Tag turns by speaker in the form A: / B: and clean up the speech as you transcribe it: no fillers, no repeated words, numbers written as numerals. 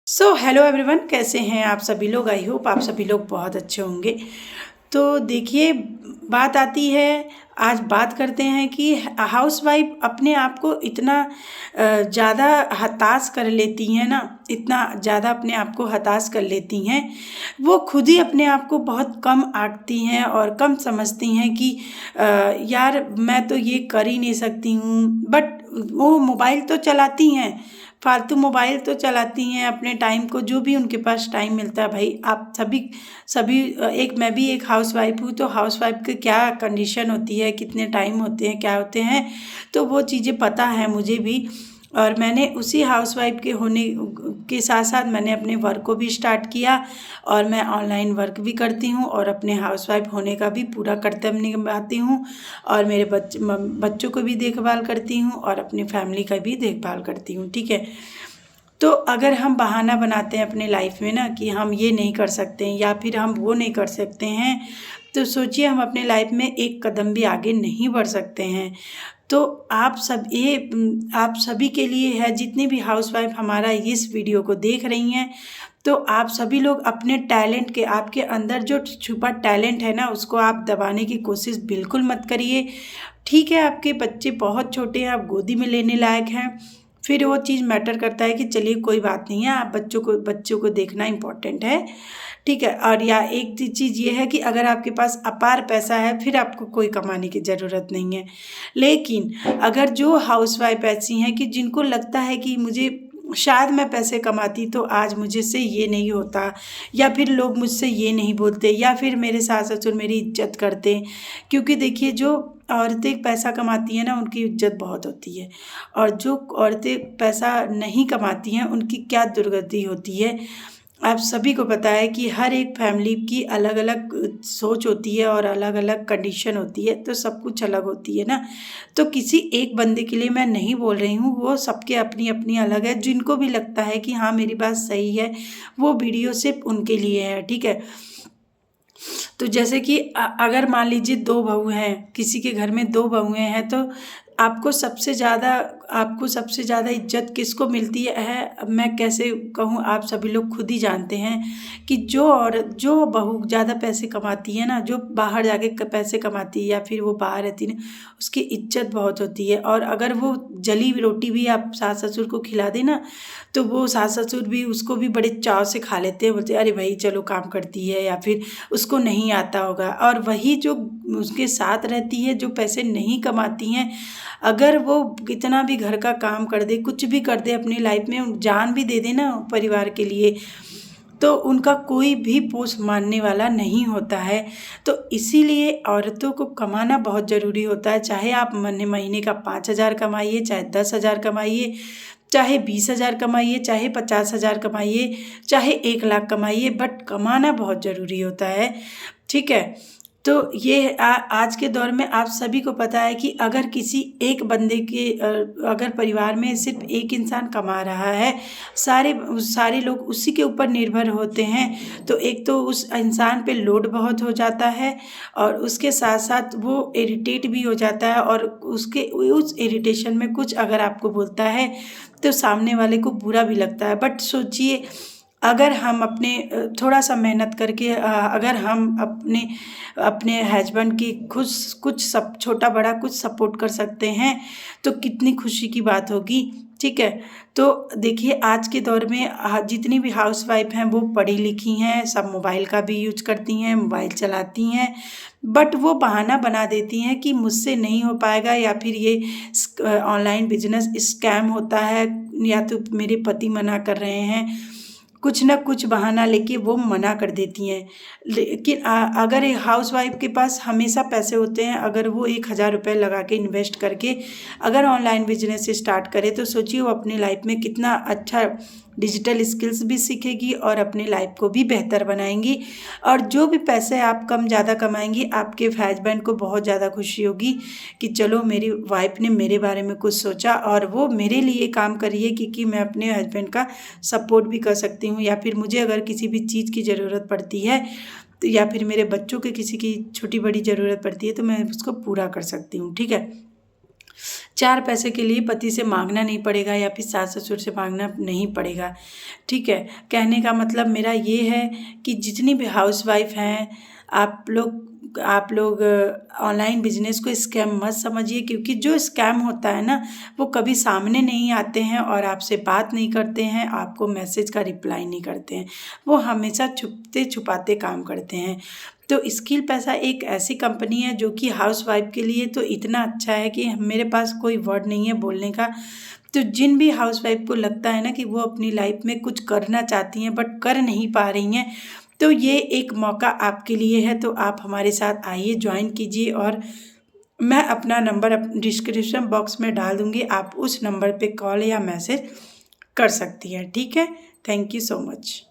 A: Hello everyone, कैसे हैं आप सभी लोग। आई होप आप सभी लोग बहुत अच्छे होंगे। तो देखिए, बात आती है, आज बात करते हैं कि हाउसवाइफ अपने आप को इतना ज़्यादा हताश कर लेती हैं ना, इतना ज़्यादा अपने आप को हताश कर लेती हैं। वो खुद ही अपने आप को बहुत कम आंकती हैं और कम समझती हैं कि यार मैं तो ये कर ही नहीं सकती हूँ। बट वो मोबाइल तो चलाती हैं, फालतू मोबाइल तो चलाती हैं अपने टाइम को, जो भी उनके पास टाइम मिलता है। भाई आप सभी सभी एक मैं भी एक हाउसवाइफ हूँ, तो हाउसवाइफ की क्या कंडीशन होती है, कितने टाइम होते हैं, क्या होते हैं, तो वो चीज़ें पता है मुझे भी। और मैंने उसी हाउसवाइफ के होने के साथ साथ मैंने अपने वर्क को भी स्टार्ट किया, और मैं ऑनलाइन वर्क भी करती हूँ और अपने हाउसवाइफ होने का भी पूरा कर्तव्य निभाती हूँ, और मेरे बच्चों को भी देखभाल करती हूँ और अपनी फैमिली का भी देखभाल करती हूँ। ठीक है। तो अगर हम बहाना बनाते हैं अपने लाइफ में ना कि हम ये नहीं कर सकते हैं या फिर हम वो नहीं कर सकते हैं, तो सोचिए हम अपने लाइफ में एक कदम भी आगे नहीं बढ़ सकते हैं। तो आप सभी के लिए है, जितनी भी हाउसवाइफ हमारा इस वीडियो को देख रही हैं, तो आप सभी लोग अपने टैलेंट के, आपके अंदर जो छुपा टैलेंट है ना, उसको आप दबाने की कोशिश बिल्कुल मत करिए। ठीक है, आपके बच्चे बहुत छोटे हैं, आप गोदी में लेने लायक हैं, फिर वो चीज़ मैटर करता है कि चलिए कोई बात नहीं है, आप बच्चों को देखना इम्पोर्टेंट है। ठीक है। और या एक चीज़ ये है कि अगर आपके पास अपार पैसा है, फिर आपको कोई कमाने की ज़रूरत नहीं है। लेकिन अगर जो हाउसवाइफ ऐसी हैं कि जिनको लगता है कि मुझे शायद मैं पैसे कमाती तो आज मुझे से ये नहीं होता, या फिर लोग मुझसे ये नहीं बोलते, या फिर मेरे सास ससुर मेरी इज्जत करते। क्योंकि देखिए, जो औरतें पैसा कमाती हैं ना, उनकी इज्जत बहुत होती है, और जो औरतें पैसा नहीं कमाती हैं उनकी क्या दुर्गति होती है। आप सभी को पता है कि हर एक फैमिली की अलग अलग सोच होती है और अलग अलग कंडीशन होती है, तो सब कुछ अलग होती है ना। तो किसी एक बंदे के लिए मैं नहीं बोल रही हूँ, वो सबके अपनी अपनी अलग है। जिनको भी लगता है कि हाँ मेरी बात सही है, वो वीडियो सिर्फ उनके लिए है। ठीक है। तो जैसे कि अगर मान लीजिए दो बहू हैं, किसी के घर में दो बहुएं हैं, तो आपको सबसे ज़्यादा इज्जत किसको मिलती है, मैं कैसे कहूँ, आप सभी लोग खुद ही जानते हैं कि जो बहू ज़्यादा पैसे कमाती है ना, जो बाहर जाके पैसे कमाती है या फिर वो बाहर रहती है, उसकी इज्जत बहुत होती है। और अगर वो जली हुई रोटी भी आप सास ससुर को खिला दे ना, तो वो सास ससुर भी उसको भी बड़े चाव से खा लेते हैं, बोलते हैं अरे भाई चलो काम करती है, या फिर उसको नहीं आता होगा। और वही जो उसके साथ रहती है, जो पैसे नहीं कमाती हैं, अगर वो कितना भी घर का काम कर दे, कुछ भी कर दे अपनी लाइफ में, जान भी दे दे ना परिवार के लिए, तो उनका कोई भी पोस्ट मानने वाला नहीं होता है। तो इसीलिए औरतों को कमाना बहुत ज़रूरी होता है। चाहे आप महीने का 5,000 कमाइए, चाहे 10,000 कमाइए, चाहे 20,000 कमाइए, चाहे 50,000 कमाइए, चाहे 1,00,000 कमाइए, बट कमाना बहुत ज़रूरी होता है। ठीक है। तो ये आज के दौर में आप सभी को पता है कि अगर किसी एक बंदे के अगर परिवार में सिर्फ एक इंसान कमा रहा है, सारे लोग उसी के ऊपर निर्भर होते हैं, तो एक तो उस इंसान पे लोड बहुत हो जाता है, और उसके साथ साथ वो इरिटेट भी हो जाता है, और उस इरिटेशन में कुछ अगर आपको बोलता है तो सामने वाले को बुरा भी लगता है। बट सोचिए, अगर हम अपने थोड़ा सा मेहनत करके अगर हम अपने अपने हस्बैंड की कुछ सब छोटा बड़ा कुछ सपोर्ट कर सकते हैं, तो कितनी खुशी की बात होगी। ठीक है। तो देखिए, आज के दौर में जितनी भी हाउसवाइफ हैं वो पढ़ी लिखी हैं, सब मोबाइल का भी यूज करती हैं, मोबाइल चलाती हैं, बट वो बहाना बना देती हैं कि मुझसे नहीं हो पाएगा, या फिर ये ऑनलाइन बिजनेस स्कैम होता है, या तो मेरे पति मना कर रहे हैं, कुछ ना कुछ बहाना लेके वो मना कर देती हैं। लेकिन अगर एक हाउसवाइफ के पास हमेशा पैसे होते हैं, अगर वो 1,000 रुपये लगा के इन्वेस्ट करके अगर ऑनलाइन बिजनेस स्टार्ट करे, तो सोचिए वो अपनी लाइफ में कितना अच्छा डिजिटल स्किल्स भी सीखेगी और अपनी लाइफ को भी बेहतर बनाएंगी। और जो भी पैसे आप कम ज़्यादा कमाएंगी, आपके हस्बैंड को बहुत ज़्यादा खुशी होगी कि चलो मेरी वाइफ ने मेरे बारे में कुछ सोचा, और वो मेरे लिए काम करिए, क्योंकि मैं अपने हस्बैंड का सपोर्ट भी कर सकती हूँ, या फिर मुझे अगर किसी भी चीज़ की ज़रूरत पड़ती है, तो या फिर मेरे बच्चों के किसी की छोटी बड़ी ज़रूरत पड़ती है, तो मैं उसको पूरा कर सकती हूँ। ठीक है। 4 पैसे के लिए पति से मांगना नहीं पड़ेगा या फिर सास ससुर से मांगना नहीं पड़ेगा। ठीक है, कहने का मतलब मेरा ये है कि जितनी भी हाउसवाइफ हैं, आप लोग ऑनलाइन बिजनेस को स्कैम मत समझिए, क्योंकि जो स्कैम होता है ना, वो कभी सामने नहीं आते हैं और आपसे बात नहीं करते हैं, आपको मैसेज का रिप्लाई नहीं करते हैं, वो हमेशा छुपते छुपाते काम करते हैं। तो स्किल पैसा एक ऐसी कंपनी है जो कि हाउसवाइफ के लिए तो इतना अच्छा है कि मेरे पास कोई वर्ड नहीं है बोलने का। तो जिन भी हाउसवाइफ को लगता है ना कि वो अपनी लाइफ में कुछ करना चाहती हैं बट कर नहीं पा रही हैं, तो ये एक मौका आपके लिए है। तो आप हमारे साथ आइए, ज्वाइन कीजिए, और मैं अपना नंबर डिस्क्रिप्शन बॉक्स में डाल दूँगी, आप उस नंबर पे कॉल या मैसेज कर सकती हैं। ठीक है, थैंक यू सो मच।